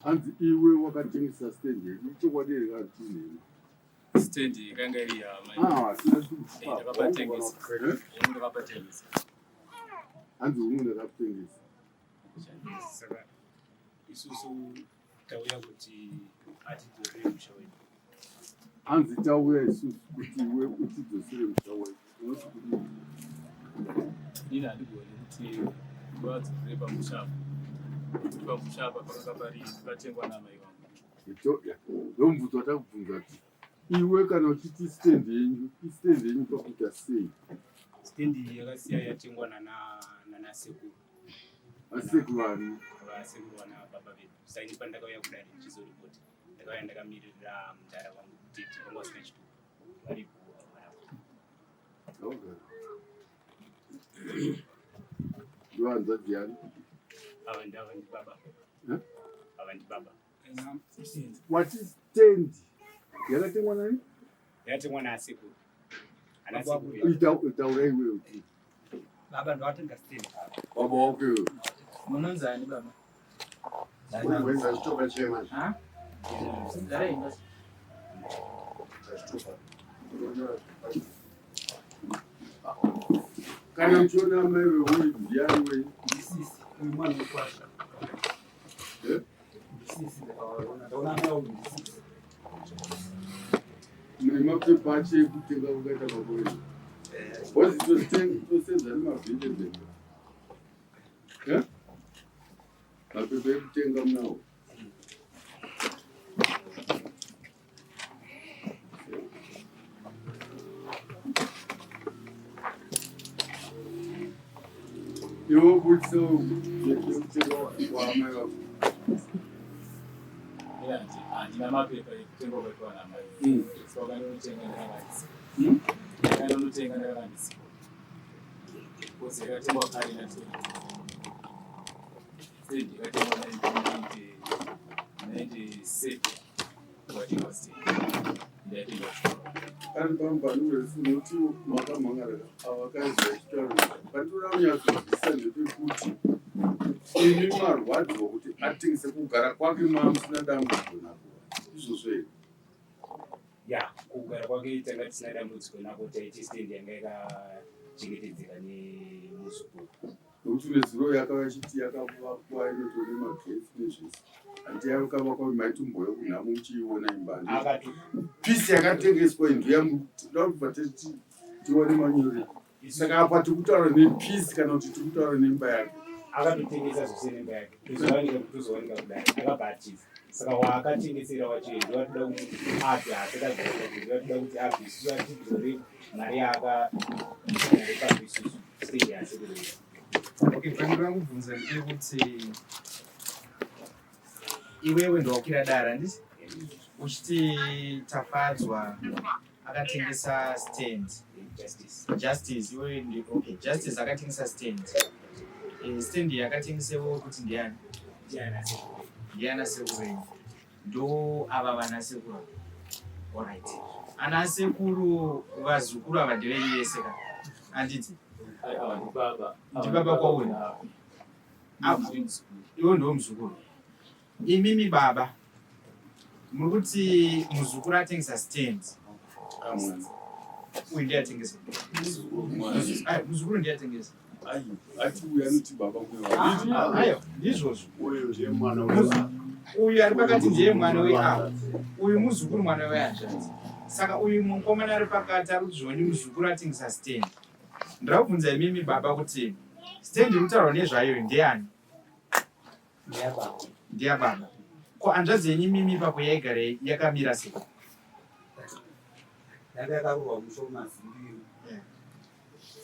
Hanzi iwe wakatengesa stendi ichokwadi rikati nini stendi kanga iri yama ndakapatengesa hanzi umwe ndakapatengesa saka isusu tauya kuti atidzosere musha wedu hanzi tauya isusu kuti iwe utidzosere musha wedu unoti kuti ini handigoni kuti vadzosere pamusha pamushapa pakanga pari pakatengwa namai vangu ndomubvunzo watakubvunza kuti iwe kana uchiti stendi yenyu pakuita sei stendi yakasiya yatengwa nanasekuru asekuru ani vasekuru vana baba vedu saini pandakauya kudare ndichizoripoti ndakauya ndakamirira mutara wangu kuti tikanga usina chituko varipo ndohanzvadzi yani ava ndi baba ava ndi baba wati stendi yakatengwa nani yakatengwa naasekuru taura iwewe kuti baba ndo atenga stendi baba wako munonzani baba wenza chitopa chemanje kana uchiona mai wewe ndiani wewe ndisisi uyu mwana wekwasha ndisisi ndaona mai wangu ndisisi mune mapepa ache ekutenga ukaita makoeni wazi tosenza nemavhende zenga mapepa ekutenga munawo iwo kuti ekutenga wamai wako handina mapepa ekutenga kwaiwa namai saka ndanotenga ndakavandisi kozi yakatengwa kare stendi yakatengwa 1997 kwatengwa stendi ndayatengwa ari pambanuresi nokuti makamhangarira avakaizwa chitauro pandinoda kunyatsozivisa ndepekuti ini marwadziwa kuti atengese kugara kwake mamusina dambudziko nako izvozvo here ya kugara kwake tanga tisina dambudziko nako taiti stendi yanga yakachengetedzeka nemuzukuru nokuti nezuro yakava chiti yakavakwa inotone magetsi nezvese handi yakavakwa maitumboyo kunhamo muchiiona imbani pisi yakatengeswa indoyamudakubva tiwane manyore saka apa tikutaura nepisi kana kuti tikutaura nemba yake akatotengesa zvose nemba yake tozowanika kudai akabhatiza saka waakatengesera wacho ndowatoda kuti abve asakatoda kuti abve isusu atizore mari yaakarepapo isusu stendi yasekurei okay pandinoda kubvunza ndepekuti iwewe ndowakwira dara handiti uchiti tafadzwa akatengesa stendi justice iwe okay justice akatengesa stendi stendi yakatengesewo kuti ndiani ndiana sekuru ndo ava vana sekuru alright ana sekuru vazukuru ava ndevei yese ka handiti ndibaba kwauyu iwo ndo muzukuru imimi baba muri kuti muzukuru atengesa stendi uyu ndiatengesa muzukuru ndiatengesa atiuya noti baba ayo ndizvozvo uyu ari pakati ndiye mwana weapa uyu muzukuru mwana weazvati saka uyu mukomana ari pakati ari kuzvoni muzukuru atengesa stendi ndakubvunza imimi baba kuti stendi irikutaurwa nezvayo ndiani ndiyababa ko hanzvadzi yenyu mimi ipapo yaigara yakamira sei yanga yakarurwa musho mazimbiro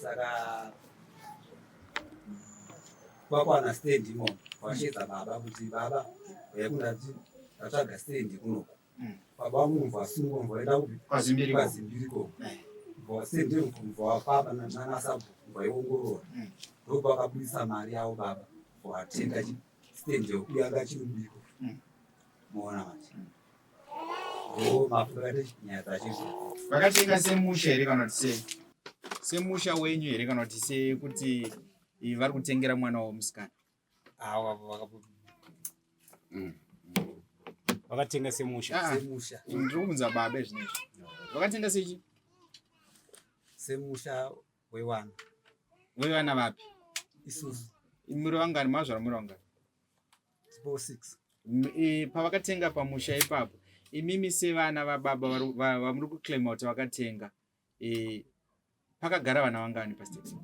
saka kwakwana stendi imomo washedza baba kuti baba yakundati ndatsvaga stendi kunoko baba wangu mvua sungu mvua enda kupi kwazimbiriko mvua stendi mvua wapapa nanasabhu mvua iongorora ndokupa wakabudisa mari yavo baba watenga stendi yokuyanga chiri mubiko moona mati ndo mafukate nyaya dzachizvo vakatenga semusha here kana kuti sei semusha wenyu here kana kuti sekuti vari kutengera mwana womusikana awa Vakatenga semusha. Semusha. Ndiri kunza baba zvinezvi. Vakatenga sechi? Semusha wewana. Wewana vapi? Isusu. Muri vangani mazvara muri vangani? 6. Pavakatenga pamusha ipapo. Imimi sevana vababa vamuri kuclaima kuti vakatenga. Pakagara vana vangani pastate?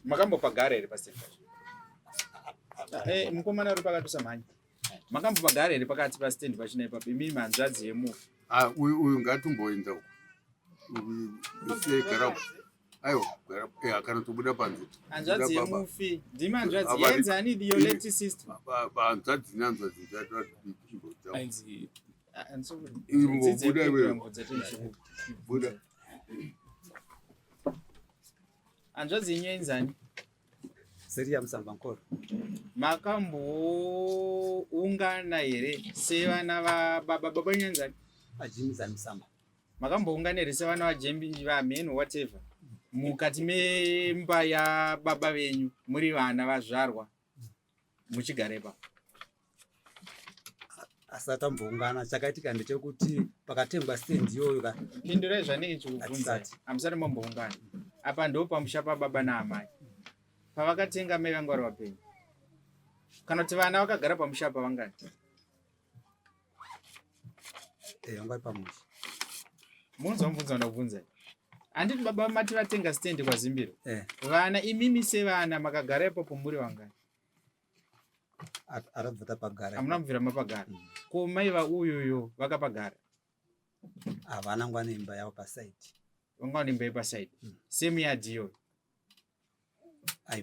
Makambopagara here pastate? Mukomana uri pakati usamhanya. Makambopagara here pakati pastendi pachina ipapo. Imimi hanzvadzi yemu. Uyu ngatomboenda uko. Gara aiwa kana tobuda panze. Hanzvadzi yemufi. Ndimi hanzvadzi yenzani your late sister. Hanzvadzi nanzvadzi dzatochimboita. Ainzi Buda. Hanzvadzi yenyu yenzani? Seria Musambankoro. Makamboungana here sevana vababa banyanzani? Ajimizani Musamba. Makamboungana here sevana vajembi vamhenu whatever mukati memba yababa venyu muri vana vazvarwa muchigara ipapo? Asati amboungana, chakaitika ndechekuti pakatengwa stendi iyoyo pindurai zvanenge chikubvunza. Hamusati mamboungana. Apa ndo pamusha pababa naamai. Pavakatenga mai vanga vari vapenyu. Kana kuti vana vakagara pamusha pavangani? Vanga pamusha. Munzwa mubvunzo ndakubvunzai. Handiti baba mati vatenga stendi kwaZimbiro. Vana imimi sevana makagara ipapo muri vangani? Arabvata pagara. Hamuna mubvira mapagara. Ko mai vauyuyo vakapagara? Havana ngwana imba yavo pasaiti. Vanga vane imba yepasaidi. Same yard iyoyo.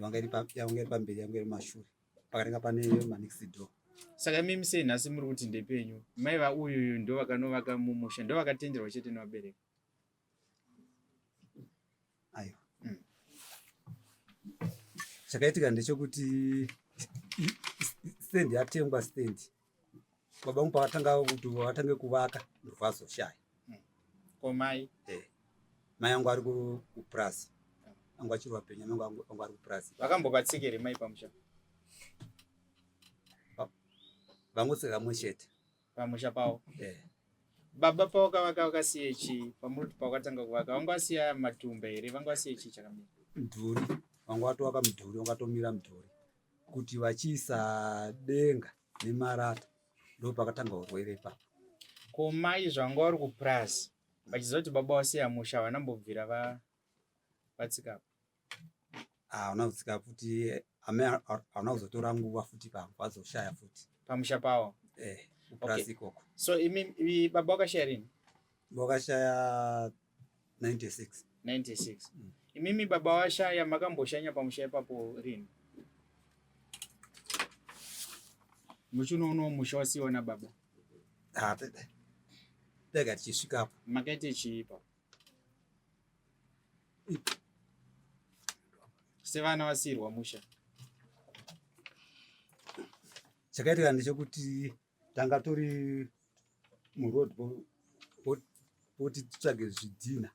Vanga iri pamberi, yanga iri mashure. Pakatenga pane manexi door. Saka imimi sei nhasi muri kuti ndepenyu? Mai vauyuyo ndo vakanovaka mumusha, ndo vakatenderwa chete nevabereki. Aiwa. Chakaitika ndechekuti stendi yatengwa stendi. Baba vangu pavatange kuvaka ndo vazoshaya. Ko mai? Mai angu ari kuPlaza. Angu achiri vapenyu, mai angu ari kuPlaza. Vakambobatsika here mai pamusha? Vangotsika kamwe chete. Pamusha pavo? Baba pavakavaka vakasiya chii? Pamuri kuti pavakatanga kuvaka vanga vasiya matumba here? Vanga vasiya chii chakamira? Mudhuri. Vanga vatovaka mudhuri, vangatomira mudhuri. Kuti vachiisa denga nemarata ndo pakatanga urwere ipapo. Ko mai zvanga vari kuPlaza vachiziva kuti baba wasiya musha vanambobvira vatsikapo? Hauna kutsika futi, hauna kuzotora nguva futi vazoshaya futi. Pamusha pavo? kuPlaza ikoko. So imi baba wakashaya rini? Wakashaya 96. 96. Imimi baba washaya makamboshanya pamusha ipapo rini? Muchunono musha wasiona baba? Tega tichisvikapo. Makaite chiipa? Sevana wasirwa musha? Chakaitika ndechekuti tanga tori muroad poti titsvage zvidhina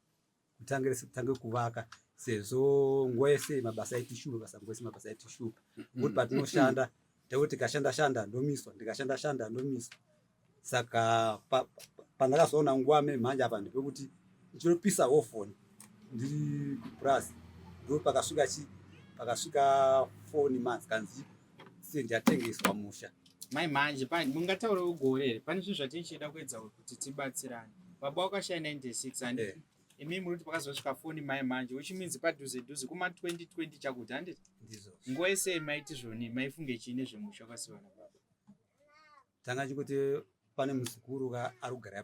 kutange kuvaka sezvo nguva yese mabasa aitishupa, nguva yese mabasa aitishupa. Kuti patinoshanda tekuti tikashanda ndomiswa, ndikashanda ndomiswa. Saka pandakazoona nguva manje apa ndepekuti ndinopisa hofoni ndiri kuPlaza ndo pakasvika 4 months kanzi stendi yatengeswa musha. Mai manje mungataura ugore here? Pane zvinhu zvatichida kuedza kuti tibatsirane. Baba wakashaya 96 and imimi muri kuti pakazosvika 4 mai manje, which means padhuze kuma 2020 chakuti handiti? Ndizvo. Nguva yese maiti zvoni maifunge chii nezvemusha wakasiwa nababa? Tanga chikuti pane muzukuru ari kugara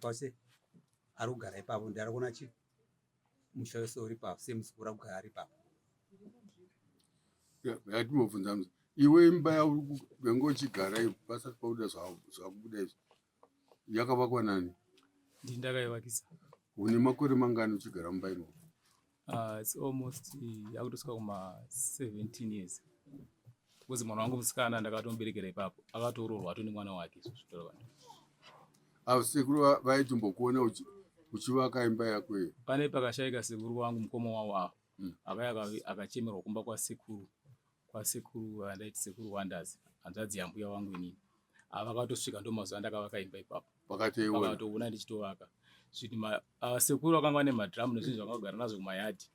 ipapo ndi ari kuona chi musha wese uri papo semuzukuru ari kugara ari papo. Yatimobvunza iwe imba yaunenge uchigara pasati pauda zvakubuda izvi yakavakwa nani? Ndindakaivakisa. Une makore mangani uchigara mumba ino? It's almost yakutosvika kuma 17 years. Because mwana wangu musikana ndakatomuberekera ipapo akatoroorwa atoni mwana wake zvitora vanhu. Sekuru vaitombokuona uchivaka imba yako iyo? Pane pakashayika sekuru wangu mukoma wawo akauya akachemerwa kumba kwasekuru andaiti sekuru Wonders, hanzvadzi yambuya wangu inini. vakatosvika ndomazuva ndakava vakaimba ipapo pakateiona vakatoona ndichitovaka zviti sekuru vakanga vane madhiramu nezvinhu zvakagara nazvo kumayadhi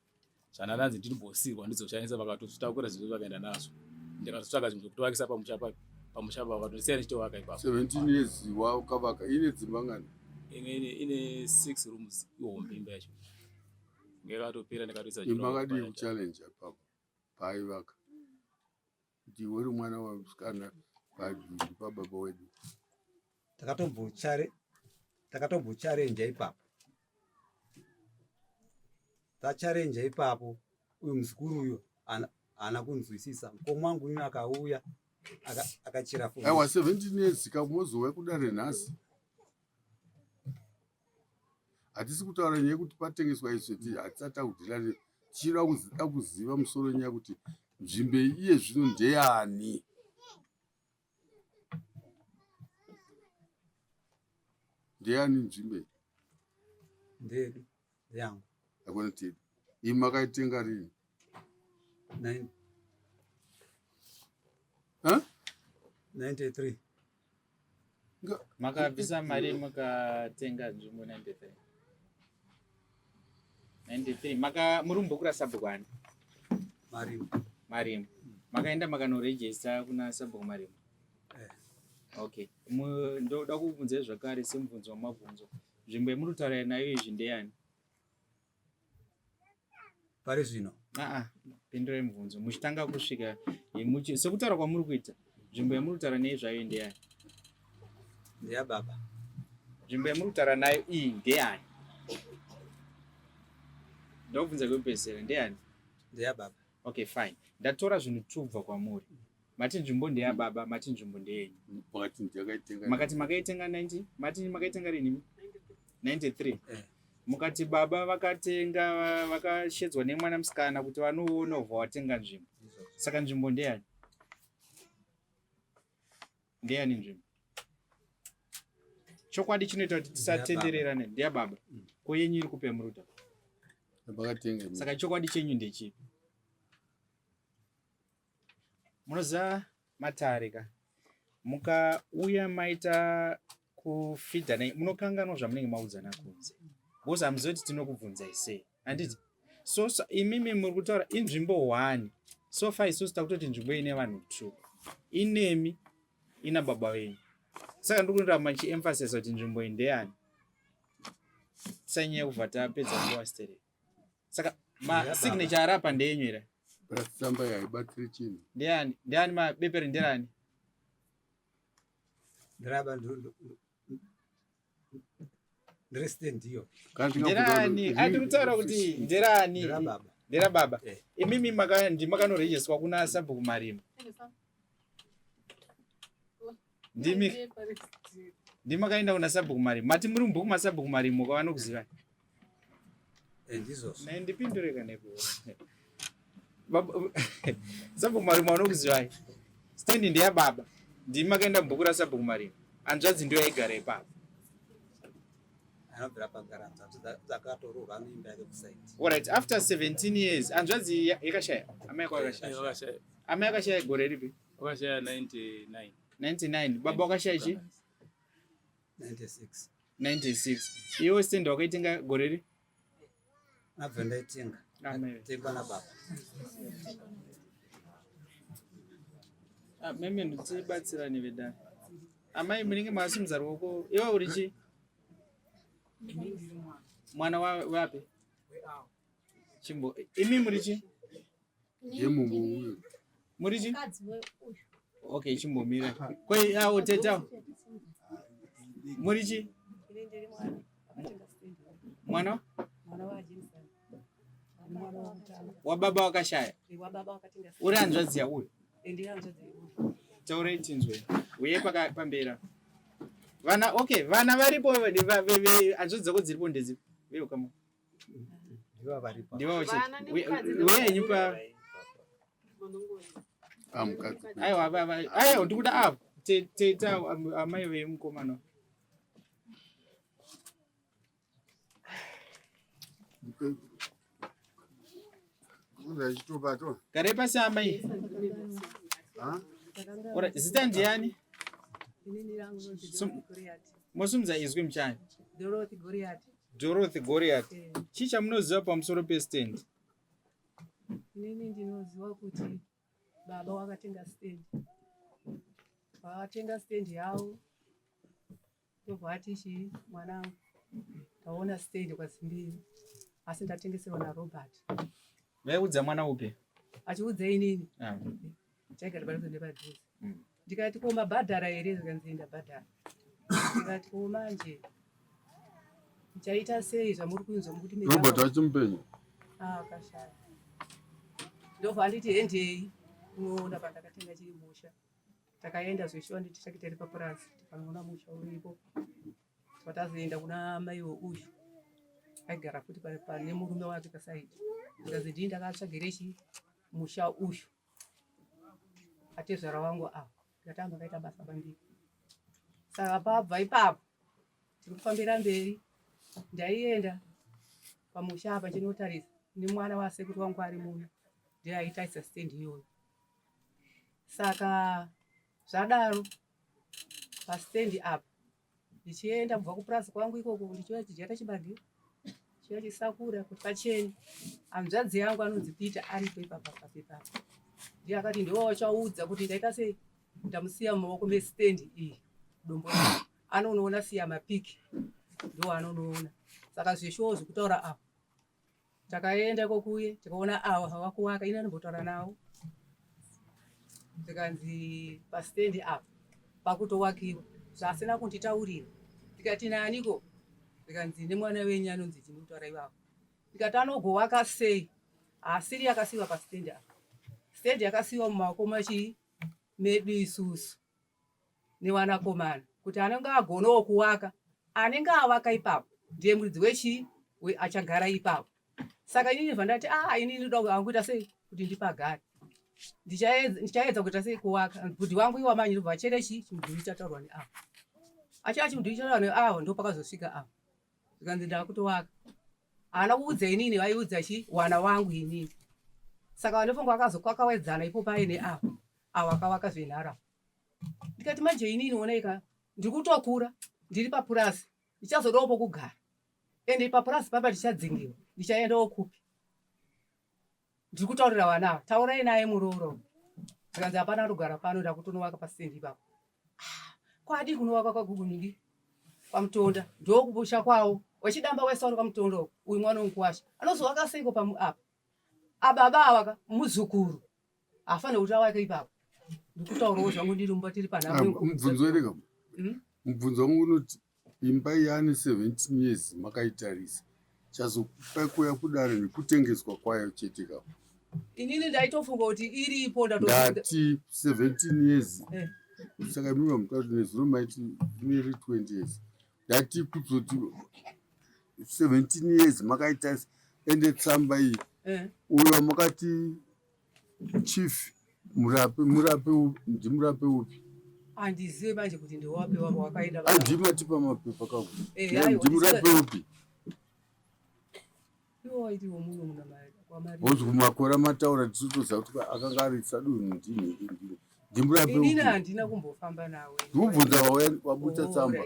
zvanananzi ndinombosirwa ndizoshandisa vakatozvitakura zvizvo vakaenda nazvo ndikatotsvaka zvinhu zvekutovakisa pamusha pavo vakatondisiya ndichitovaka ipapo. 17 years wakavaka ine dzimba ngani? ine 6 rooms ihombe imba yacho ngekatopera ndikatoisa imakadi kuchallenge apapo paaivaka kuti uri mwana wamusikana padhuri pababa wedu takatombocharenja ipapo tacharenja ipapo uyu muzukuru uyo haana kunzwisisa mukoma wangu uyu akauya akachira foni aiwa 17 years kamozouya kudare nhasi hatisi kutaura nyaya yekuti patengeswa izveti hatisati akudhilane tichida kuziva musoro nyaya kuti nzvimbo iye zvino ndeyani nzvimbo ndedu yangu akona tedu imi makaitenga rini? 93 makabvisa mari mukatenga nzvimbo 93 murumbukura sabhuku ani? Marimu. Makaenda makanorejista kuna sabhuku Marimu? Okay. Ndoda kuvunza zvakare semubvunzo wamabvunzo. Nzvimbo yemurutaura nayo izvi ndeyani? Pari zvino? Pendura mubvunzo. Muchitanga kusvika sekutaura kwamuri kuita. Nzvimbo yemurutaura nayo zvayo ndeyani? Ndeya baba. Nzvimbo yemurutaura nayo iyi ndeyani? Ndokubvunza kwepesera ndeyani? Ndeya baba. Okay, fine. Ndatora zvinhu tubva kwamuri. Mati nzvimbo ndeya baba, mati nzvimbo ndeyenyu. Makati makaitenga 90, mati makaitenga rini? 93. Mukati baba vakatenga vakashedzwa nemwana musikana kuti vanoona ubva watenga nzvimbo. Saka nzvimbo ndeyani? Ndeyani nzvimbo? Chokwadi chinoita kuti tisatendererane ndeya baba. Ko yenyu iri kupe muruta. Saka chokwadi chenyu ndechipi? Munoziva matare ka mukauya maita kufidha naye munokanganwa zvamunenge maudzana kunze bhozi hamuzivi kuti tinokubvunzai sei handiti? So imimi muri kutaura inzvimbo 1 so far isusu takutoti nzvimbo ine vanhu 2 inemi ina baba venyu. Saka ndikuramba chiemphasize kuti nzvimbo iyi ndeyani tisanyanya kubva tapedza nguva stereo. Saka signature arapa ndeyenyu here? Samba yaibatiri chinhu. Ndeyani mabeperi nderani? Ndiraba ndrestand iyo. Nderani? Ati kutaura kuti nderani? Ndera baba. Imimi ndimakanorejiswa kuna sabhuku Marimu. Ndimakaenda kuna sabhuku Marimu. Mati muri mubhuku masabhuku Marimu kwavanokuziva? Ndizvo. Ndipindureka nepo. Sabhuku Marimu vanokuzivai? Stendi ndeya baba. Ndimakaenda mubhuku rasabhuku Marimu. Hanzvadzi ndiyo yaigara ipapo. Alright, after 17 years, hanzvadzi yakashaya. Amai yako yakashaya. Amai yakashaya gore ripi? Wakashaya 99. 99. Baba wakashaya chi? 96. 96. Iwe stendi wakaitenga gore ripi? Nabva ndaitenga. Tengwa na baba. Meme nditibatsirane vedani. Amai munenge masimudza ruoko. Iwe uri chi? Mwana wapi? Chimbo. Imi muri chi? Yemungu. Muri chi? Okay, chimbo mira. Koi awo teta. Muri chi? Mwana? Wababa wakashaya. Uri hanzvadzi yauyu? Taurei tinzwe. Uye pambera. Vana varipo hanzvadzi dzako dziripo ndedzipo. Veyo kama. Ndiva varipo. Ndiva uchi. Uye nyupa. Amukadzi. Aiwa ndikuda apo. Teta amai vemukomana. Kare pasi amai. Ora zita ndiani? Inini rangu nonzi Dorothy Goliath. Mosumza izwi mchani. Dorothy Goliath. Dorothy Goliath. Chicha munoziva pamusoro pestand? Inini ndinoziva kuti baba wakatenga stand. Wakatenga stand yavo. Ndobvati mwanangu taona stand kwazimbiri. Asi ndatengeserwa naRobert. Vaiudza mwana upi? Achiudza inini. Taigara padhuze nepadhuze. Ndikati koma bhadhara here zvikanzi ndabhadhara. Ndikati manje ndichaita sei zvamuri kunzwa mukuti Robert achimupenyu. Kashaya. Ndobva nditi hendei unoona pandakatenga chiri musha. Takaenda zveshuwa nditi takiteri papurazi tikaona musha uripo. Tatazoenda kuna mai uyu. Aigara futi pane murume wake pasaidi. Ndikazi ndini ndakatsvagire musha uyu. Atezvara wangu ngatamba kaita basa bandiko. Saka pabva ipapo tirikufambira mberi. Ndaienda pamusha apa chinotarisa nemwana wasekuru wangu ari muno. Ndiye aitaisa stand iyoyo. Saka zvadaro pastand apa ndichienda kubva kupurazi kwangu ikoko ndichiuya chijata chibage chiya chisakura kuti pacheni hanzvadzi yangu anonzi Peter aripo ipapo. Ndiye akati ndiwo wachaudza kuti ndaita sei ndamusiya mumaoko mestand iyi dombo anonoona siya mapiki ndo anonoona. Saka zveshuwa zvekutaura apa takaenda kokuye tikaona ava havakuwaka ina nombotaura navo. Tikanzi pastand apa pakutowakiwa zvasina kunditaurira. Tikati naniko? Tikanzi nemwana wenyu anonzi chinotaura ivavo. Tikati anogowaka sei? Asiri yakasiwa pastand apa. Stand yakasiwa mumaoko medu isusu nevanakomana kuti anenge agonawo kuwaka. Anenge awaka ipapo ndiye muridzi achagara ipapo. Saka inini vandati inini ndoda anguita sei kuti ndipagare. Ndichaedza kuita sei kuwaka. Bhudhi wangu iwamanyi ndobva achere chimudhuri chataurwa neavo. Achira chimudhuri chataurwa neavo ndo pakazosvika apa. Zvikanzi ndakutowaka. Haana kuudza inini vaiudza wana wangu inini. Saka vanofunga vakazokakawedzana ipo paine avo akawaka zvenhara. Ndikati manje inini oneka ndikutokura ndiri papurazi ndichazodawo pokugara. Ende papurazi papa ndichadzingiwa ndichaendawo kupi. Ndiri kutaurira vana ava taurai naye murooro. Zvikanzi hapana kugara pano ndakutonowaka pastand ipapo. Kwadi kunowaka kwagugunigi pamutonda ndokupusha kwawo. Wechidamba wesauri pamutonda uyu mwana unkuwasha anozowaka seiko apa. Ababa awaka muzukuru afane kuti awake ipapo. Ndikutaurawo zvangu ndiri mumba tiri panhamo. Mubvunzo erega. Mubvunzo wangu unoti imba yaane 17 years makaitarisa. Chazokupa kuya kudaro nekutengeswa kwayo chete kapo. Inini ndaitofunga kuti iripo ndati 17 years. Saka mimi mutauri nezuro maiti nearly 20 years. Ndati kuzoti 17 years makaitarisa ende tsamba iyi. Uyo makati chief murape upi? Handizivi manje kuti ndiwape wabo wakaenda. Andimati pamapepa kawo. Ndimurape upi? Iwo waiti womuno muna kwamari. Bozi kumakora mataura tisutoza kuti akanga ari saduni ndini. Ndimurape upi? Inini handina kumbofamba nawe. Ndibvunza wabuta tsamba.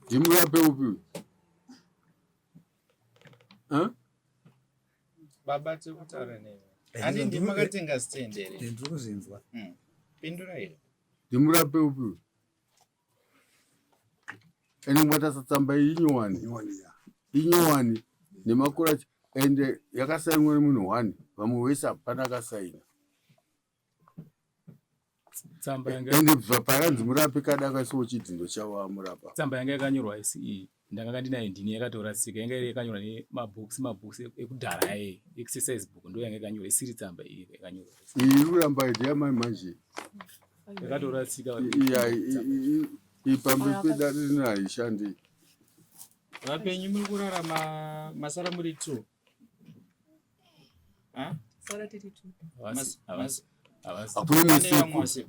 Ndimurape upi? Baba tikutaura newe. Ani ndimakatenga stand here. Ndiri kuzvinzwa. Pindura here. Ndimurape upi? Ene mwatasa tsamba inyowani nemakora ende yakasainwa nemunhu 1 vamwe wese hapana akasaina. Tsamba yanga ende pakanzi murape kada kaisawo chidhindo chavo amurapa. Tsamba yanga yakanyorwa isi ndanga ndinayo ndini yakatorasika yanga yakanyorwa nemabhooks ekudhara exercise book ndo yanga yakanyorwa isiri tsamba iyi yakanyorwa. Iyi kuramba idi yamai manje. Yakatorasika. Ipambe pedare rino haishandi. Vapenyu muri kurarama masara muri 2. Sara tiri 2.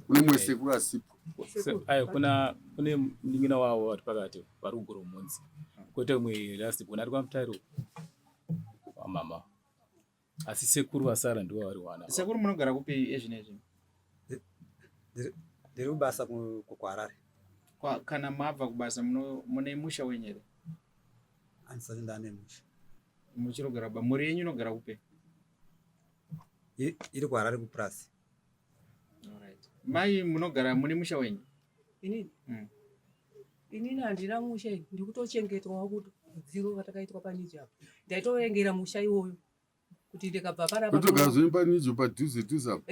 Kune mwesekuru asipo. Kune munin'ina wavo vari pakati vari kugura umunzi. Kwete umwe last born ari kwamutairo wamama. Asi sekuru vasara ndivo vari wana. Sekuru munogara kupi ezvinezvi? Ndiri kubasa kuKwarare. Kana mabva kubasa mune musha wenyu here? Andisati ndane musha. Muchirogara ba muri yenyu inogara kupe? Iri kuHarare kuPlaza. Alright. Mai munogara mune musha wenyu? Inini handina musha, ndiri kutochengetwawo kuti mudziro watakaitwa paniji apo. Ndaitoverengera musha iwoyo kuti ndikabva panapa. Kutogara paniji padhuze apo.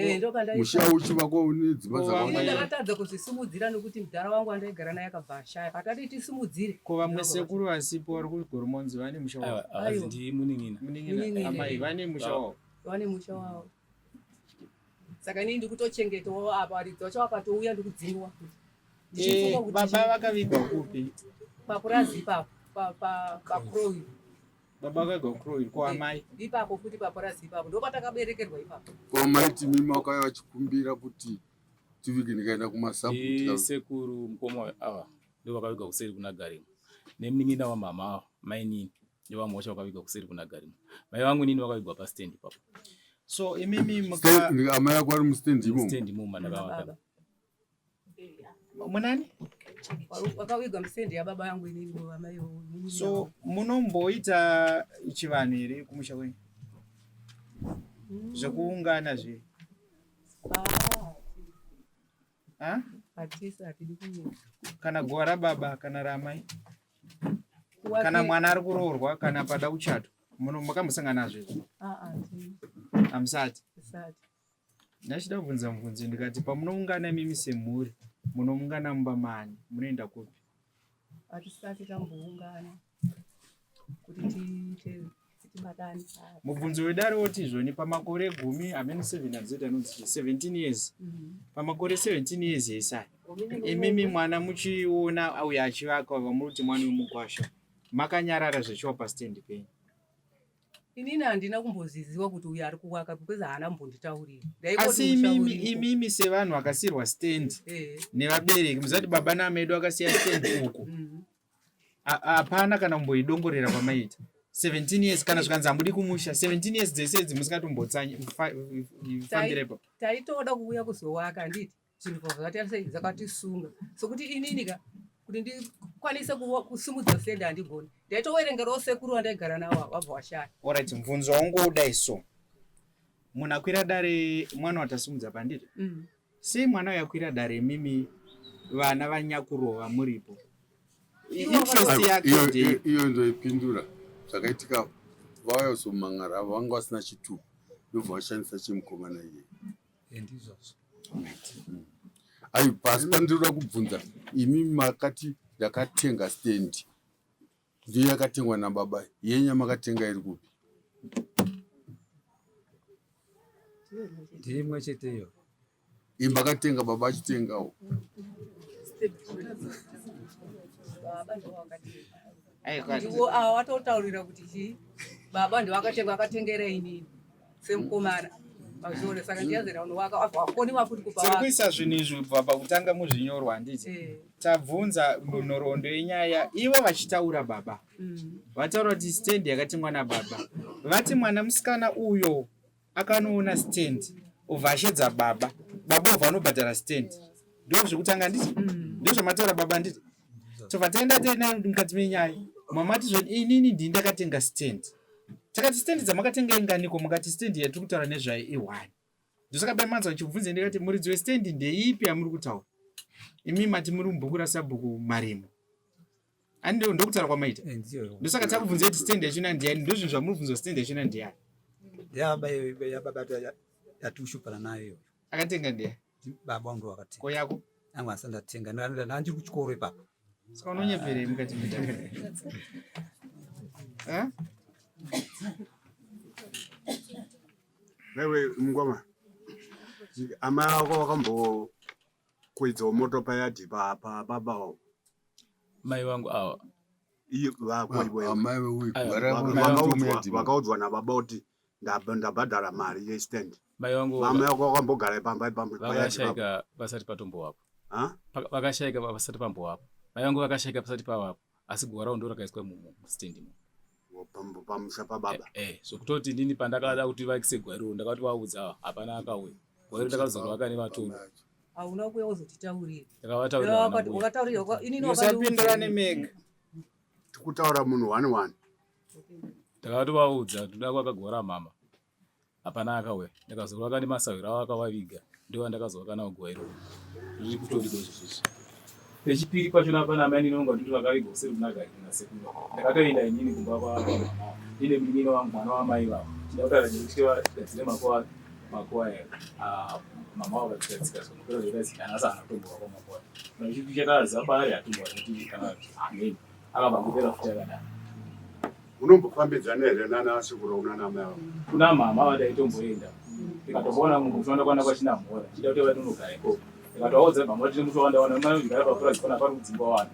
Musha uchivakwa une dzimba dzakawanda. Ndakatadza kuzvisimudzira nekuti mudhara wangu wandaigara naye akabva ashaya. Patati tisimudzire. Ko vamwe sekuru vasipo vari kuGoromonzi vane musha wavo? Azi ndi Muning'ina. Amai vane musha wavo? Vane musha wavo. Saka inini ndikutochengetawo apa aridzi vacho vakatouya ndikudzingwa. Baba vakavigwa kupi? Papurazi ipapo paKrowi. Baba vakavigwa kuKrowi. Ko amai? Ipapo futi papurazi ipapo ndo patakaberekerwa ipapo. Ko mai timi makauya vachikumbira kuti tivige ndikaenda kumaSAPUT. Sekuru mukoma ava ndo vakavigwa kuseri kuna Garimo. Nemuning'ina wamama mai nini ndo vamwe vacho vakavigwa kuseri kuna Garimo. Mai vangu nini vakavigwa pastendi ipapo. So imimi amai yako ari mustendi imomo? Stendi imomo ndakavaka. Munani? Wakawigwa mustendi yababa yangu inini amai. So munomboita chivanhu here kumusha kwenyu? Zvekuungana zviri? Hatisi hatidi kunyanya. Kana gowa rababa kana ramai? Kana mwana ari kuroorwa kana pada uchato? Makambosangana nazvo? Hamusati? Ndachida kubvunza mubvunzo ndikati pamunoungana mimi semhuri munoungana mumba mani munoenda kupi? Hatisati tamboungana kuti tibatane. Mubvunzo wedare woti izvoni pamakore 10 amene 7 azeta anonzi 17 years. Pamakore 17 years esai. Imimi mwana muchiona auya achivaka vamuruti mwana wemukwasha. Makanyarara zvechiwa pastendi penyu. Inini handina kumboziziwa kuti uyu ari kuwaka because haana mbonditaurira. Asi imimi sevanhu vakasiyirwa stendi nevabereki muzati baba namedu akasiya stendi uku. Hapana kana kumboidongorera kwamaita. 17 years kana zvikanzi hamudi kumusha 17 years dzese idzi musingatombofambirepo. Taitoda kuuya kuzowaka handiti zvinhu zvakatisunga sokuti inini kuti ndikwanise kusimudza stendi handigoni. Ndaitoverengerawo sekuru wandaigara nawo wabva washaya. Alright, mubvunzo wangodai so. Munhu akwira dare mwana watasimudza panditi? Sei mwana yakwira dare mimi vana vanyakurova muripo? Iyo ndoipindura. Zvakaitika vauya kuzomangara avo vanga vasina chitubu ndobva vashandisa chemukomana iye. Ndizvozvo. Ai pasi pandiroda kubvunza imimi makati ndakatenga stendi ndiyo yakatengwa nababa yenya makatenga iri kupi? Ndimwe cheteyo. Makatenga baba achitengawo. Iwo watotaurira kuti chii baba ndo akatengera inini semukomana. Mazvore saka ndiyazera unowaka wakoni wakuti kupa. Sikuisa zvinhu izvi kubva pakutanga muzvinyorwa handiti. Tabvunza nhoroondo yenyaya ivo vachitaura baba. Vataura kuti stendi yakatengwa nababa. Vati mwana musikana uyo akanoona stendi uvhashedza baba. Baba ubva anobhadhara stendi. Ndizvo zvekutanga handiti? Ndizvo zvamataura baba handiti? So vataenda tena mukati menyaya. Mamati zvoti inini ndini ndakatenga stendi. Takati stendi dzamakatenga inganiko mukati stendi yatiri kutaura nezvayo i1. Ndosaka baimanzwa chibvunze ndikati muridzi westendi ndeipi yamuri kutaura? Imi mati muri mubhuku rasabhuku Marimo. Ani ndokutaura kwamaita. Ndosaka takubvunza kuti stendi yachona ndiani ndozvinhu zvamuri kubvunza stendi yachona ndiani? Yababa yatushupana nayo. Akatenga ndiani? Baba wangu wakatenga. Ko yako? Anga sandatenga ndandiri kuchikoro ipapo. Saka unonyepere mukati mendaka. Wewe mngoma. Ama wako wakambokwidzawo moto payadhi baba wao. Mai vangu awa. Iyo wako amai wewe vakaudzwa nababa kuti ndabhadhara mari yestand. Mai vangu mama yako wakambogara payadhi. Vakashayika pasati patombo wapo. Vakashayika pasati pambo wapo. Mai vangu vakashayika pasati pawapo. Asi gwara ndo rakaiswa mustendi mo. Pamusha pababa. So kutoti ndini pandakada kuti vakise gwaro ndakati vaudza hapana akauya. Gwaro ndakazorwa kane vatombo. hauna kuuya uzotitaurira. Ndakavataurira Wakataurira inini Usapindura nemega. Tikutaura munhu 1-1. ndakatovaudza ndoda kwakagora mama hapana akauya ndakazovaka nemasawiro avo akavaviga ndiwo ndakazoka nawo guwa iroro riri kutoriko izvozvizvi. Pechipiri pachona pana amai ninonga nditi vakaviga usiri kunagari kunasekuru ndakatoenda inini kumba kwamama ine munin'ine wangu mwana wamai vavo ndakutaura ndikuti vagadzire makoa mama wavo vachigadzika zvinokura zvikadzika asi anatombowa kwamakoa nachipi chakazabari atombowa kuti kana ameni akabangopera futi akadaro. Unombofambidzana here nana sekuru unana mai vavo? Kuna mama vadaitomboenda ndikatomboona munhu uchiwanda kwana kwachina mhora chida kuti vatonogara ikoko ndikatovaudza bamba tiri muchiwandawana maigara papurazi pana pari kudzimba vanhu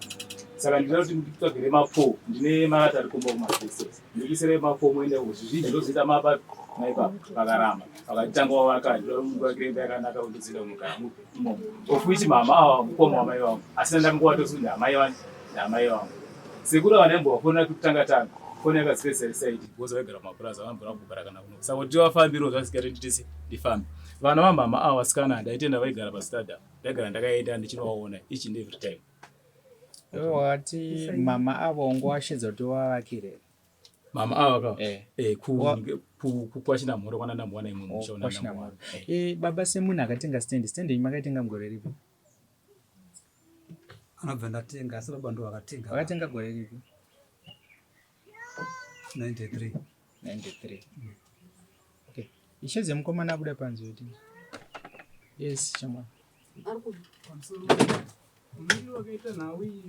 saka ndinoda kuti nditsvagire mapoo ndine marata ari kumba kumaplaces ndikisire mapoo moenda zvizhinji ndozoita mapa naipapo pakaramba vakatanga wavakakiremba yakanaka kundodzinda kunogara imomo ofuichi mama ava mukoma wamai vangu asina ndangowatosi ndamai vangu sekuru vanaimbovafonera kutanga foni yakazikaisaidi boza vaigara mumapurazi avambora kugara kana kuno saka kuti vafambiro zvasikati nditisi ndifambe vana vamama ava vasikana ndaitenda vaigara pastadium ndaigara ndakaenda ndichinovaona each and every time. Iwe wakati mama avo ngowashedza kuti wavakire mama ava kukwachina mhoro kwana ndambowana imwe mushaona baba semunhu akatenga stendi imi makaitenga mugore ripi? Anobva ndatenga asi baba ndo wakatenga gore ripi? 93. Okay. Ishedze mukomana abuda panze kuti. Yes, chama. Mimi wakaita nawe uyu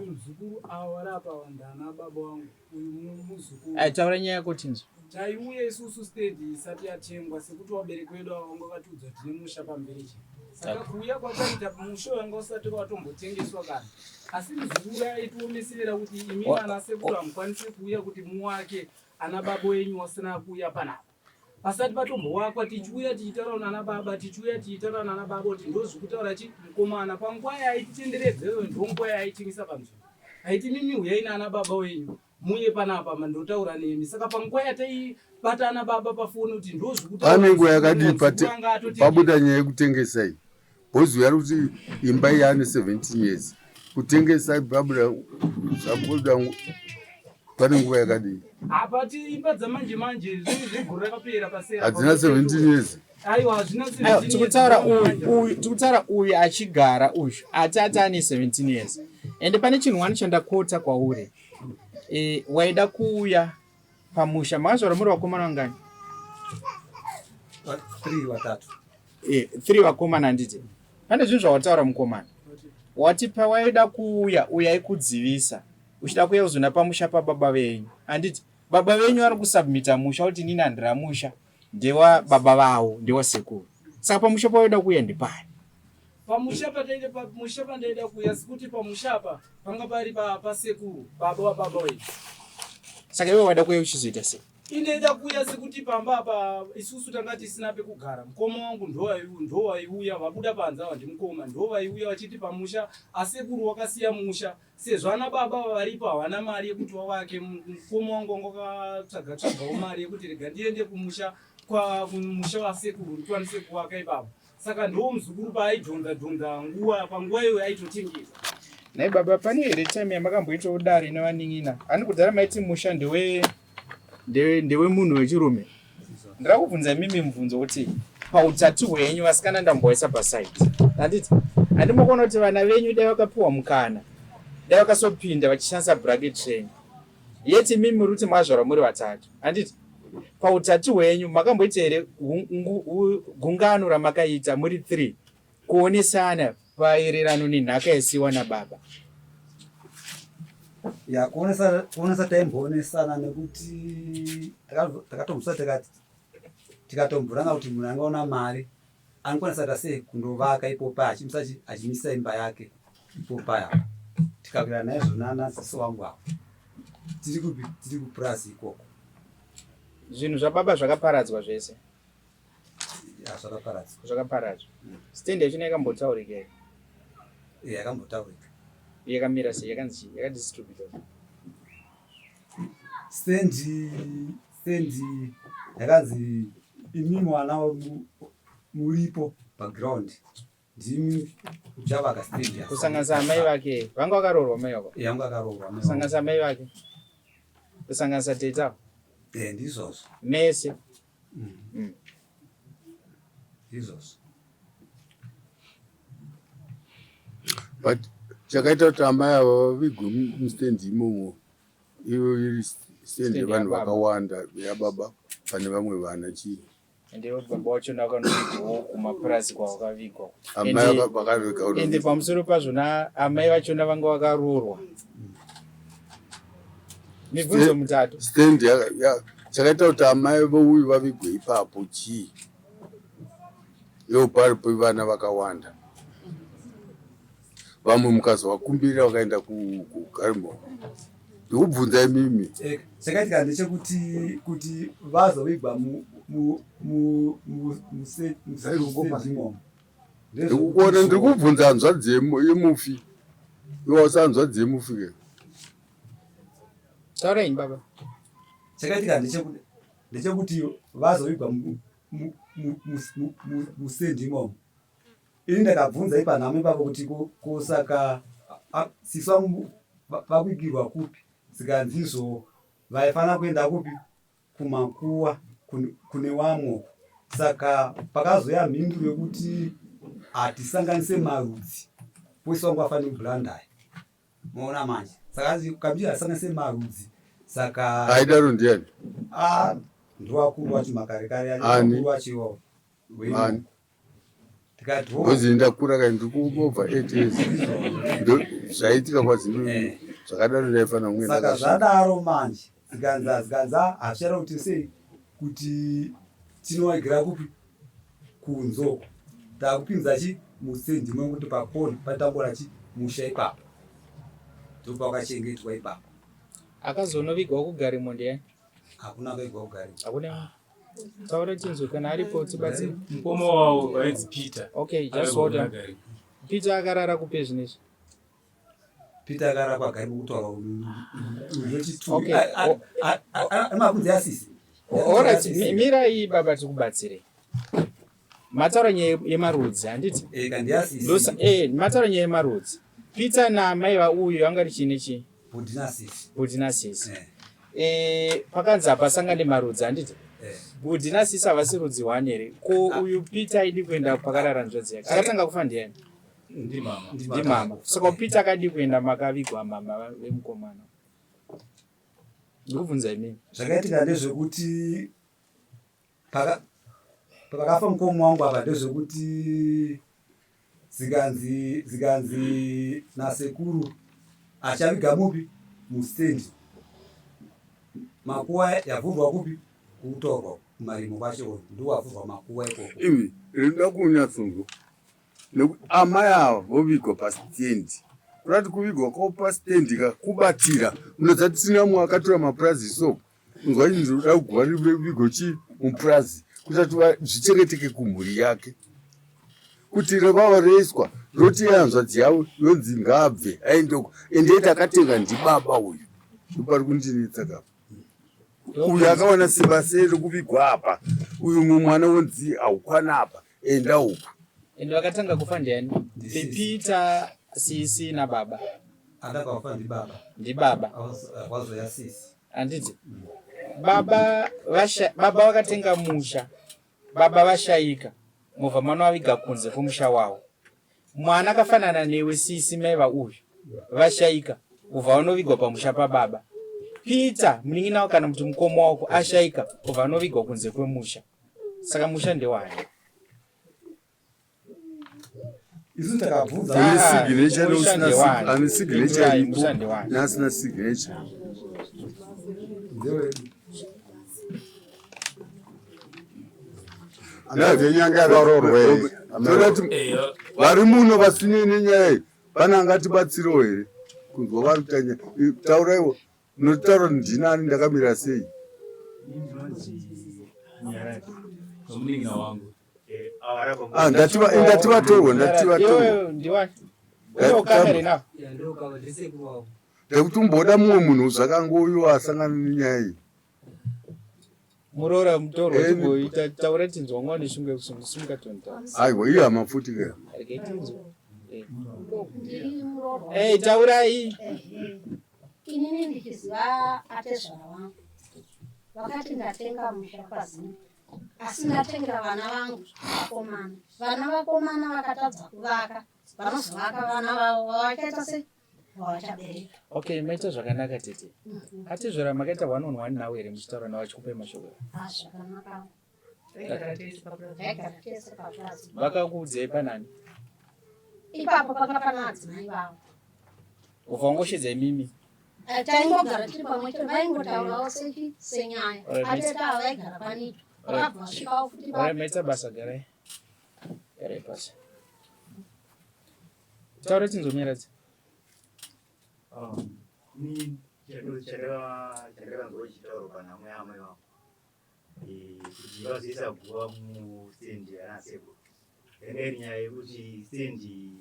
muzukuru awarapa vandana baba wangu uyu muzukuru. Taura nyaya yako tinzo. Taiuya isusu stage isati yatengwa sekuti wabereki wedu wanga vakatiudza tine musha pamberi. Saka kuuya kwataita musha wanga usati watombotengeswa kana. Asi muzukuru aituomesera kuti imi ana sekuru hamukwanisi kuuya kuti muwake ana baba wenyu wasina kuuya panapa. Pasati patombowakwa tichiuya tichitaura nana baba tichitaura nana baba kuti ndozvikutaura chi mukomana panguva yaititenderedzeyo ndonguva yaaitingisa panzvimbo. Haiti mimi uyai nana baba wenyu muye panapa mandotaura nemi. Saka panguva yataibata ana baba pafoni kuti ndozvikutaura. Pane nguva yakadii pabuda nyaya yekutengesa iyi. Bhozi kuti imba iyi ane 17 years. Kutengesa pabuda pane nguva yakadii. Apati imba dzamanje zviguru rakapera pasera. Hadzina 17 years. Aiwa hazvina 17 years. Tikutaura uyu achigara uyu atati ane 17 years. Ende pane chinhu wani chandakota kwauri. Waida kuuya pamusha mazvara muri vakomana vangani? 3 vakomana nditi. Pane zvinhu zvawataura mukomana. Wati pawaida kuuya uyai kudzivisa. Uchida kuuya kuzona pamusha pababa venyu. Anditi baba venyu vari kusubmita musha kuti nini handira musha ndewa baba vavo ndewa sekuru. Saka pamusha pawaida kuuya ndipani? Pamusha pandaida kuuya sikuti pamusha apa panga pari pasekuru baba wababa wenyu. Saka iwe waida kuuya uchizoita sei? Inoita kuuya sekuti pamba apa isusu tanga tisina pekugara. Mukoma wangu ndowaiuya vabuda panze ava ndimukoma ndowaiuya vachiti pamusha asekuru wakasiya musha sezvo ana baba varipo havana mari yekuti wavake. Mukoma wangu wangakatsvagawo mari yekuti rega ndiende kumusha wasekuru ndikwanise kuvaka ipapo. Saka ndo muzukuru paaidhonza nguva panguva iyoyo aitotengesa. Nai baba pane here time yamakamboita udare nevanin'ina ani kudhara maiti musha ndewe munhu wechirume. Ndira kubvunza mimi mubvunzo kuti pautatu hwenyu vasikana ndamboisa pasaiti. Handiti handimokona kuti vana venyu dai vakapiwa mukana dai vakasopinda vachishandisa bracket train yeti mimi muri kuti mazvara muri vatatu. Handiti pautatu hwenyu makamboita here gungano ramakaita muri 3 kuonesana paererano nenhaka yasiwa nababa? Ya kuonesa taimboonesana nekuti takatombosa tikatomboranga kuti munhu angaona mari anokwanisa ta sei kundovaka ipopa achimisa imba yake ipopa yapa. Tikakwira naizvo nanasisi wangu apa tiri kupurazi ikoko. Zvinhu zvababa zvakaparadzwa zvese. Zvakaparadzwa. Stendi yachina yakambotaurika here? Yakambotaurika. Yakamira sei? Yakadistributwa. Stendi yakanzi imi mwana muripo paground ndimi uchavaka stendi kusanganisa amai vake vanga vakaroorwa mai vako yangu akaroorwa kusanganisa amai vake kusanganisa teta ndizvozvo mese ndizvozvo but chakaita kuti amai ava vavigwe mustendi imomo iyo iri stendi yevanhu vakawanda yababa pane vamwe vana chii ende baba wacho ndakanovigawo kumapurasi kwavakavigwa amai vakaviga ende pamusoro pazvona amai vachona vanga vakaroorwa mibvunzo mutatu stendi chakaita kuti amai vouyu vavigwe ipapo chii iyo paripo vana vakawanda vamwe mukazovakumbirira vakaenda kugarimo ndikubvunza imimi chakaitika ndechekuti kuti vazovigwa musendimomo ndikukuona ndiri kubvunza hanzvadzi yemufi iwasa hanzvadzi yemufi ke taurai baba chakaitika ndechekuti vazovigwa musendimomo ini ndakabvunza ipanhamo ipavo kuti kusaka sisi vangu vakuigirwa kupi zikanzizvo vaifanira kuenda kupi kumakuwa kune wamwe saka pakazoya mhindu yekuti hatisanganise marudzi poisi wangu vafanira kublandai maona manje saka kabira hatisanganise marudzi saka aidaro ndiani ndovakuru vacho makarekare akuru vachiwawo kozi ndakura kai ndikumovha 8 years zvaitika kwazino zvakadaro ndaifanira kumwe saka zvadaro manje zikanza hazvichada kuti sei kuti tinowagira kupi kunzoko takupinza chi musendi mwe kuti pakoni patambora chi musha ipapo ndopakachengetwa ipapo akazonovigwa kugarimo ndiani hakuna akaigwa kugarimo hakuna taura chinzwi kana aripo tibatsire mukoma wavo wainzi Peter. Okay, just hold on. Peter akarara kupe zvinezvi Peter akarara kwagarimo kutaura okay mabvunzo asisi alright mirai baba tikubatsire mataura nyaya yemarudzi handiti kandiasisi mataura nyaya yemarudzi Peter namai vauyu anga richine chi Budi nasisi pakanzi hapasangane marudzi handiti Budi nasisi havasi rudzi 1 here ko uyu Peter aidi kuenda pakarara nzvadzi yake akatanga kufa ndiani ndimama saka Peter akadi kuenda makavigwa mama vemukomana ndikubvunza imini zvakaitika ndezvekuti pakafa mukoma wangu apa ndezvekuti zikanzi nasekuru achaviga mupi mustendi makuwa yavhurwa kupi kutorwa kumarimo kwacho ndowavhurwa makuwa ikoko imi rinoda kunyatsonzo nekuti amai ava vovigwa pastendi kurati kuvigwa kwavo pastendi kakubatira unodza tisina mumwe akatora mapurazi so unzwa chinhu roda kugova rivigo chii mupurazi kutati zvichengeteke kumhuri yake kuti revava reiswa roti yanzvadzi yavo yonzi ngabve aendeko endeti akatenga ndibaba uyu ndopari kundinetsa kapa uyu akawana simba sei rekuvigwa apa uyu mumwana wonzi haukwana apa enda uku ende vakatanga kufa ndiani Peter sisi nababa atakafa ndibaba wazoya sisi handiti baba vakatenga musha baba vashayika mubva mwana waviga kunze kwomusha wavo mwana akafanana newe sisi mai vauyu vashayika ubva vanovigwa pamusha pababa Peter munin'ina kana kuti mukoma wako ashayika ubva vanovigwa kunze kwemusha saka musha ndewani isu takabvunza ane signature iripo neasina signature vari muno vasine nenyaya pane angatibatsirewo here kunzwa varutanya tauraiwo notaura ndinani ndakamira sei ndativatorwa ndekuti umboda mumwe munhu zvakangoyo asangana nenyaya iyi Murora mutoro tiboita taura tinzwa ngwani sunge kusunga tonta. Aiwa iya mafuti ke. Taura hii. Inini ndikiziva atezvara vangu vakati ndatenga musha kwazini asi ndatengera vana vangu vakomana. Vana vakomana vakatadza kuvaka vanozovaka vana vavo vavakaita se vavachabereka. Okay, maita zvakanaka tete. Atezvara makaita 1-on-1 nawe here muchitaura nawo achikupai mashoko. Zvakanaka. Vakakuudzai panani? Ipapo panga pana madzimai vavo. Ufangoshidzai mimi? Taingogara tiri pamwe chete vaingotaurawo senyaya. Atete ava vaigara panito. Vakabva vasvikawo futi papa. Maita basa garai. Garai pasi. Taura tinzomiradza. Ni chandakangova chitauro pana amwe vangu kuti vazoisa guva mustendi yanaseko yanga iri nyaya yekuti stendi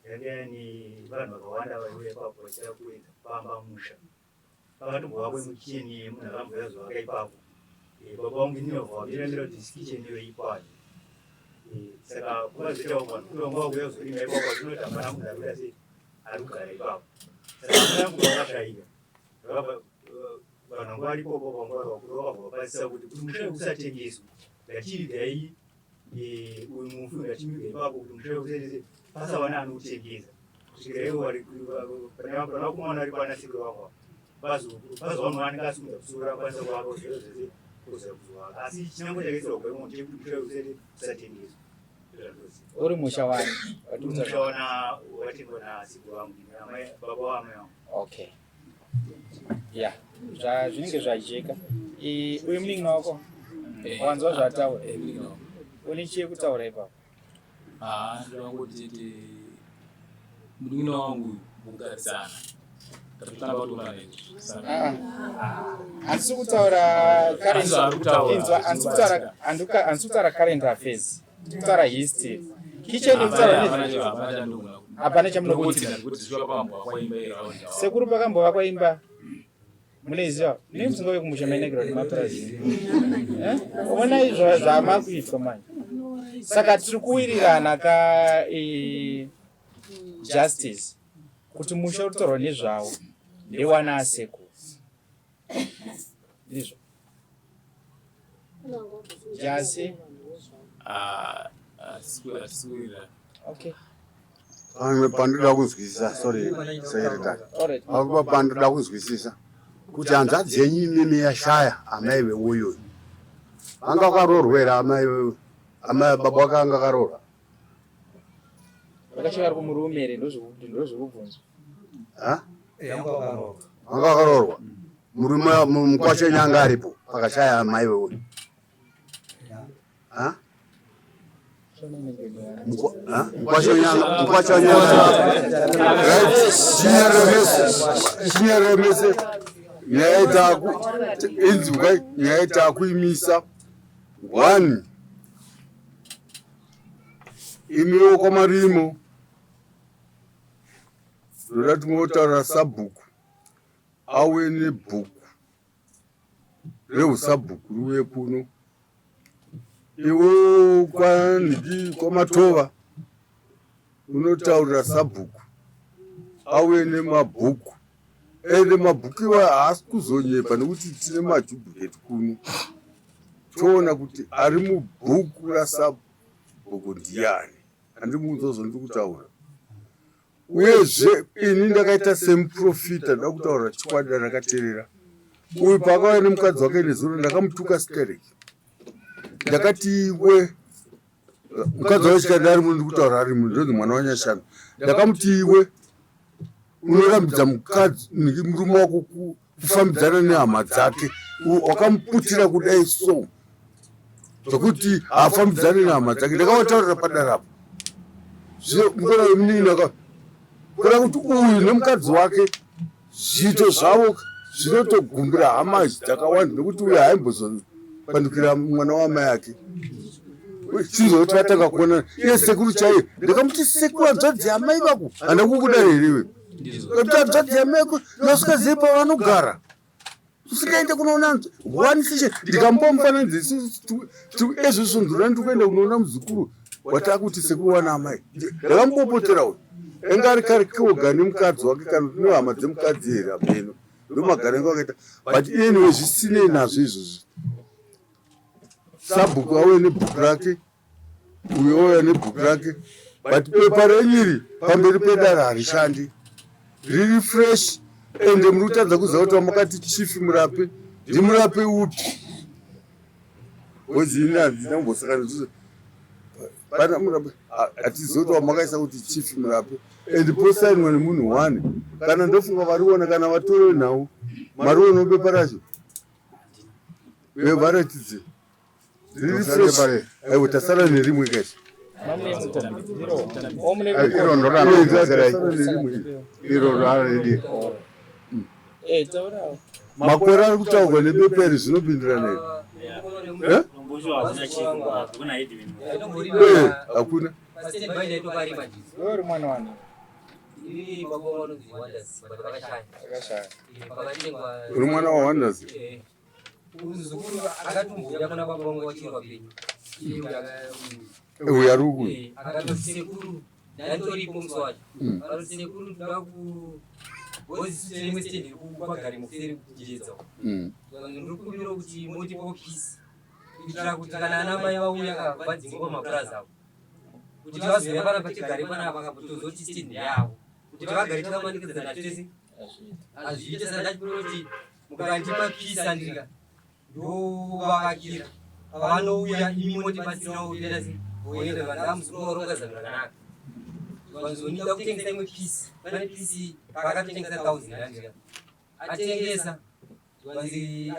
yanga ine vanhu vakawanda vaiuya ipapo vachida kuedza kufamba musha. Pakatombovapo mukicheni yemunhu akambouya zovaka ipapo. Baba vangu ndinovha vamirandira kuti kicheni iyo ipayo. Saka kuvazoitawo vanhu kuti vanga vauya kuzorima ipapo vatinoti hapana munhu arikuda sei ari kugara ipapo. Saka vangu vakashayika. Vanhu vanga varipopo panguva vakuru vakabva vapasisa kuti musha usatengeswa ngativigai uyu mufi ngativiga ipapo kuti musha usatengese pasava neanotengesa kusvikira ivo pana kumwana vari panasikiro vakwa vazovanhu vanenge asimudza kusura kwanisa kuvaka zviro zvese kuza kuzovaka asi chinango chakaisirwa kuvaimo ndechekuti musha usatengeswa. Uri musha wani? Musha wana watengwa nasikiro vangu baba vamai vangu. Okay. Yeah, zvinenge zvajeka. Uyu munin'ina wako wanzwa zvataura? Une chekutaura ipapo? Ndinongoti tete munin'ina wangu mugarisana. Handisi kutaura handisi kutaura current affairs. Kutaura history. Kicheni kutaura hapana chamunokudzira. Sekuru pakambovakwa imba. Munoiziva? Nemusinga wekumusha mainegirwa nemapurazi. Ona izvo zvamakuitwa manje. Saka tiri kuwirirana justice kuti musha utorwa nezvawo ndewana aseko. Ndizvo. Jasi? Asikuwirira. Okay. Pandoda kuzwisisa, sorry, secretary. Pandoda kuzwisisa kuti hanzvadzi yenyu imimi yashaya amai veuyu. Anga akarorwera amai baba vake anga akarorwa. Vakasvika ari kumurumere ndozvokubvunzwa. Anga akarorwa. Murume mukwashenyu anga aripo pakashaya amai veuyu. Chinyeremese nyaita kuimisa 1 imiwo kwamarimo ndoda timotaura sabhuku auye nebhuku reusabhuku riuye kuno iwo kwaniki kwamatova unotaurira sabhuku auye nemabhuku ende mabhuku iwa haasi kuzonyepa nekuti tine majubhuketi kuno toona kuti ari mubhuku rasabhuku ndiani handimuzozo ndiri kutaura uyezve ini ndakaita semuprofita ndoda kutaura chikwadi rakateerera uyu pakauya nemukadzi wake nezuro ndakamutuka stereki ndakati iwe mukadzi wake chikadi ari muno ndikutaura ari muno ndonzi mwana wanyashanu ndakamuti iwe unorambidza mukadzi murume wako kufambidzana nehama dzake wakamuputira kudai so zvokuti haafambidzane nehama dzake ndakavataurira padarapo mukona wemunin'ina kuda kuti uyu nemukadzi wake zviito zvavo zvinotogumbira hama dzakawanda nekuti uyu haimbozopandukira mwana wamai ake chizokuti vatanga kuonana iye sekuru chaiye ndakamuti sekuru hanzvadzi yamai vako handa kukuda here iwe kuti hanzvadzi yamai vako nosvika zei pavanogara tusikaende kunoona one session ndikambomufananidzisa ezvo svondura ndikuenda kunoona muzukuru watakuti sekuwana amai ndakambopotera uyu engari kari kioga nemukadzi wake kana kuti nehama dzemukadzi here apeno ndomagarengo wakaita but anyway zvisinei nazvo izvozvi sabhuku auye nebhuku rake uyo auya nebhuku rake but pepa renyiri pamberi pedare harishandi riri fresh ende muri kutadza kuziva kuti wamakati chifi murape ndimurape upi ozini hadzinambosakana pana murape hatiziva kuti wamakaisa kuti chifi murape ende posainwa nemunhu 1 kana ndofunga variona kana vatore nhau mariona bepa racho vevaratidze riri fresh aiwa tasara nerimwe kacho makore ari kutaurwa nebepa iri zvinopindirana hakuna uri mwana waWonders uyu ari uku kuitira kuti kana ana mai vauya vadzingwa mapurazi avo kuti vazoya pana patigare panapa kapotozoti stendi yavo kuti vagare takamanikidzana tese hazviite sandachipiro kuti mukandipa pisa ndika ndovavakira vanouya imi motibatsirawo kuendasi voenda vana muzukuru varongazana zvakanaka vanzonida kutengesa imwe pisi pane pisi pakatotengesa 1000 rand atengesa zvanzi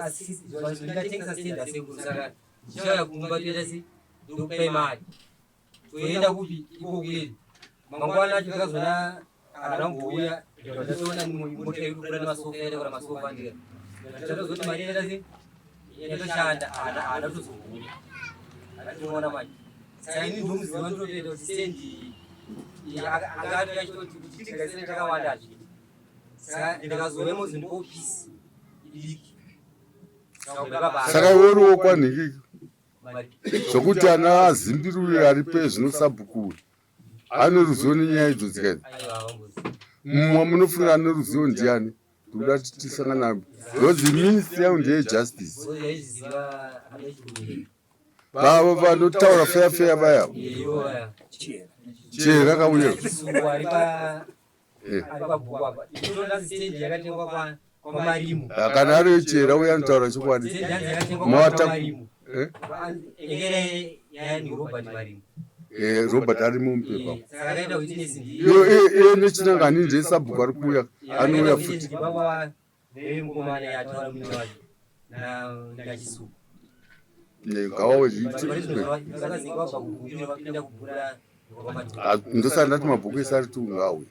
ndingatengesa stendi asekuru saka ndichauya kumba toenda se ndokupai mari toenda kupi iko kuyeri mangwana acho takazona anambouya ndatoona mota iri kukura nemasofa yatakura masofa ndika tatozoti mari yaenda se yatoshanda haana tozobuya atinoona mari saka ini ndomuziva ndotoenda kuti stendi angati yachitoti kuti tigarisire takawanda hazvidi saka ndikazove muzi ndiopisi idiki saka iworiwo kwanhiki zvokuti ana azimbiruri ari pezvino sabhuku ane ruzivo nenyaya idzodzo kaidzi mumwe munofunga ane ruzivo ndiani ndokuda kuti tisangana because ministry yavo ndeyejustice vavo vanotaura feya vaya chera kauya kana ariyo chera uya anotaura chokwadi robert ari mumupepa iye nechinangani ndesabhuku ari kuuya anouya futi ngawawe ndosati ndati mabhuku ese ari tungauya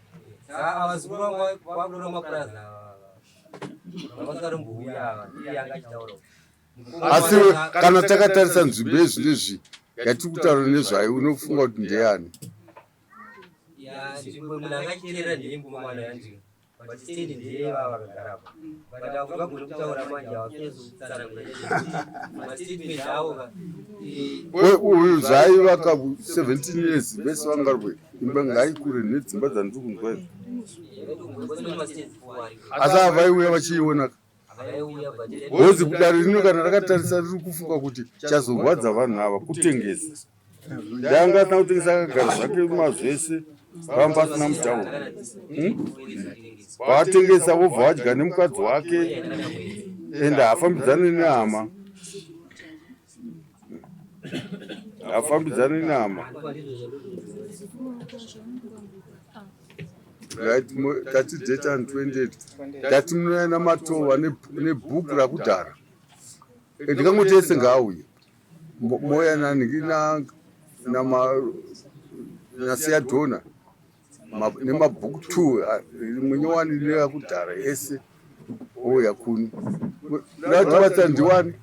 asi kana takatarisa nzvimbo yezvinezvi yatiri kutaura nezvayo unofunga kuti ndeyani uyu zvaivaka 17 years vese vangarwe imba ngaikure nedzimba dzandiri kunzwa idzi asi havaiuya vachiionaka hozi kudare rino kana rakatarisa riri kufunga kuti chazorwadza vanhu ava kutengesa ndangasina kutengesa akagara zvake mazvese pamba pasina mutauro vaatengesa vobva vadya nemukadzi wake ende hafambidzani nehama tati date on 28 tati munoya namatova nebhuku rakudhara ndikangoti ese ngaauye moya nanhiki nasiyadhona nemabhuku 2 munyowani neakudhara ese ouya kuni rativatsa ndiwani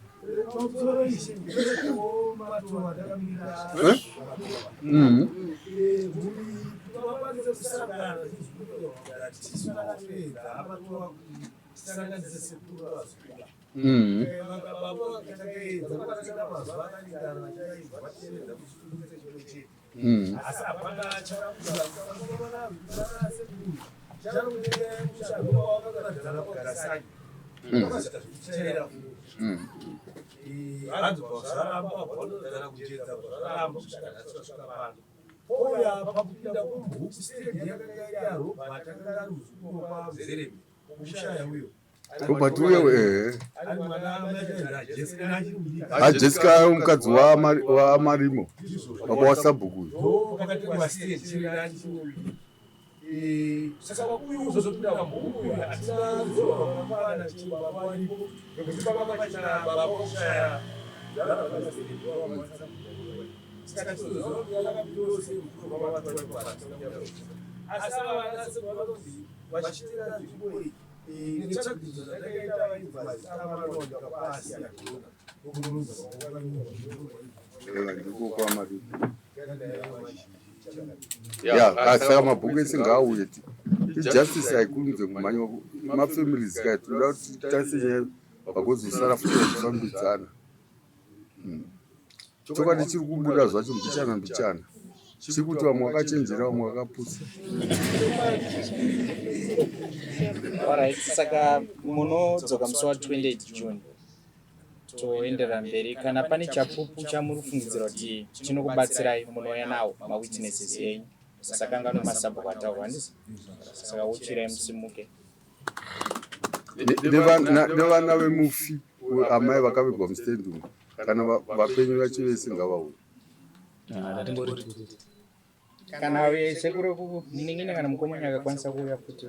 But Jessica mukadzi waMarimo baba waSabhuku. Sasa wakuyu uzozopinda mbuku atina zoa mfana chimba walipo kukipa kama chana babosha ya sasa tuzo yala bidosi kwa watu walipata asa wanasi wachitira ziboi ni chagizo zakaita wayivazi kama ronda kapasi ya kuguruza ndiko kwa Marimo saka mabhuku esingauye ijustice haikunze kumhanya mafamilies kai toda kuti tasenye vakuzosara futi kufambidzana. Chokwadi chiri kubuda zvacho mbichana chiri kuti vamwe vakachenjera vamwe vakapusa. Alright, saka munodzoka musi wa28 June toenderera mberi. Kana pane chapupu chamuri kufungidzira kuti chinokubatsirai munouya nawo mawitnesses enyu sakanga nomasabhuku ataurwa handisi, saka uchirai musimuke. Nevana vemufi amai vakavigwa mustendi umu kana vapenyu vacho vese ngavauye. Kana sekuru kunin'ina kana mukomana akakwanisa kuuya futi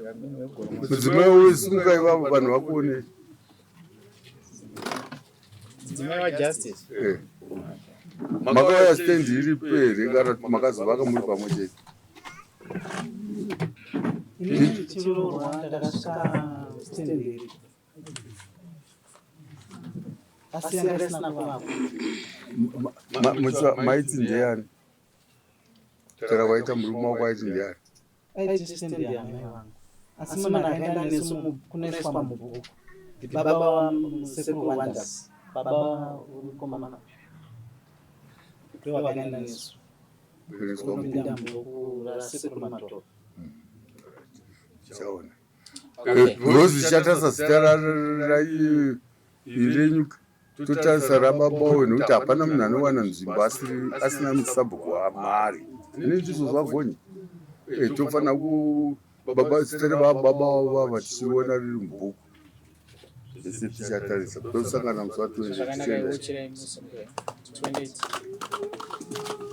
mudzimai wesimuka ivavo vanhu vakuonei. Mudzimai waJustice makauya stendi iripo here kana makazovaka muri pamwe chete? Maiti ndeyani? Tara waita murume wako aiti ndeyani? Asi mana akaenda nesu kunoiswa mubhuku baba wasekuru Wonders, baba urikomana ndiwo vakaenda nesu kunopinda mubhuku rasekuru Matope. Chaona rozi chatasa zita renyu totarisa rababa nekuti hapana munhu anowana nzvimbo asina musabhuku wamari. Nezvizvo zvagonye tofanira baba zita rebaba vava tichiona riri mubhuku ese tichatarisa tosangana musi wa 28.